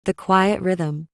the quiet rhythm.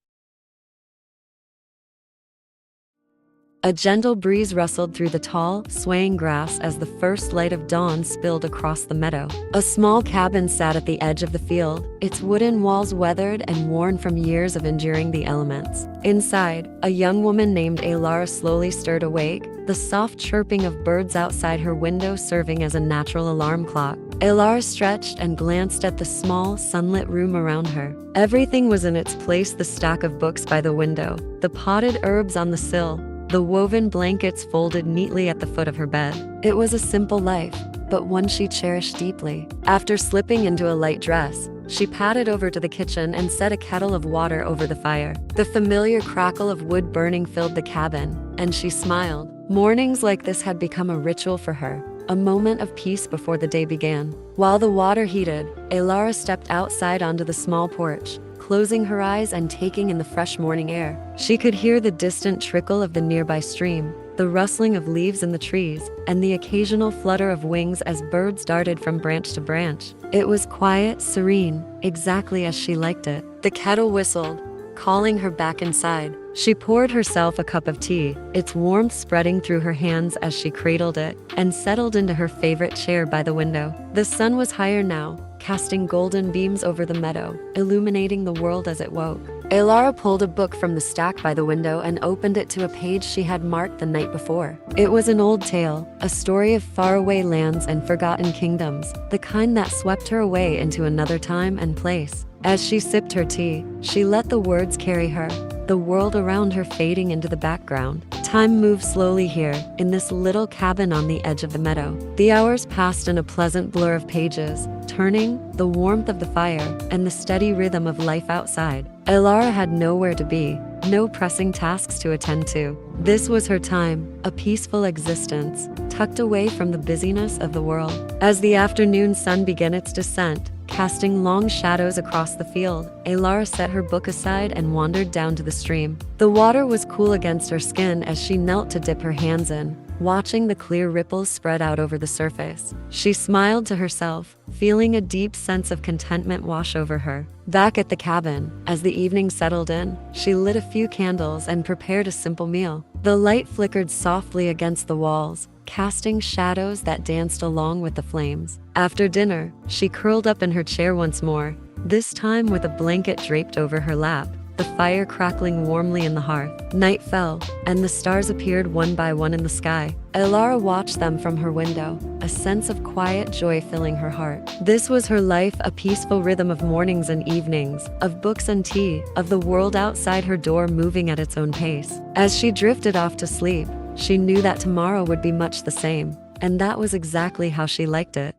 A gentle breeze rustled through the tall, swaying grass as the first light of dawn spilled across the meadow. A small cabin sat at the edge of the field, its wooden walls weathered and worn from years of enduring the elements. Inside, a young woman named Elara slowly stirred awake, the soft chirping of birds outside her window serving as a natural alarm clock. Elara stretched and glanced at the small, sunlit room around her. Everything was in its place: the stack of books by the window, the potted herbs on the sill, the woven blankets folded neatly at the foot of her bed. It was a simple life, but one she cherished deeply. After slipping into a light dress, she padded over to the kitchen and set a kettle of water over the fire. The familiar crackle of wood burning filled the cabin, and she smiled. Mornings like this had become a ritual for her, a moment of peace before the day began. While the water heated, Elara stepped outside onto the small porch, closing her eyes and taking in the fresh morning air. She could hear the distant trickle of the nearby stream, the rustling of leaves in the trees, and the occasional flutter of wings as birds darted from branch to branch. It was quiet, serene, exactly as she liked it. The kettle whistled, calling her back inside. She poured herself a cup of tea, its warmth spreading through her hands as she cradled it, and settled into her favorite chair by the window. The sun was higher now, casting golden beams over the meadow, illuminating the world as it woke. Elara pulled a book from the stack by the window and opened it to a page she had marked the night before. It was an old tale, a story of faraway lands and forgotten kingdoms, the kind that swept her away into another time and place. As she sipped her tea, she let the words carry her, the world around her fading into the background. Time moved slowly here, in this little cabin on the edge of the meadow. The hours passed in a pleasant blur of pages, turning, the warmth of the fire, and the steady rhythm of life outside. Elara had nowhere to be, no pressing tasks to attend to. This was her time, a peaceful existence, tucked away from the busyness of the world. As the afternoon sun began its descent, casting long shadows across the field, Elara set her book aside and wandered down to the stream. The water was cool against her skin as she knelt to dip her hands in, watching the clear ripples spread out over the surface. She smiled to herself, feeling a deep sense of contentment wash over her. Back at the cabin, as the evening settled in, she lit a few candles and prepared a simple meal. The light flickered softly against the walls, casting shadows that danced along with the flames. After dinner, she curled up in her chair once more, this time with a blanket draped over her lap, the fire crackling warmly in the hearth. Night fell, and the stars appeared one by one in the sky. Elara watched them from her window, a sense of quiet joy filling her heart. This was her life, a peaceful rhythm of mornings and evenings, of books and tea, of the world outside her door moving at its own pace. As she drifted off to sleep, she knew that tomorrow would be much the same, and that was exactly how she liked it.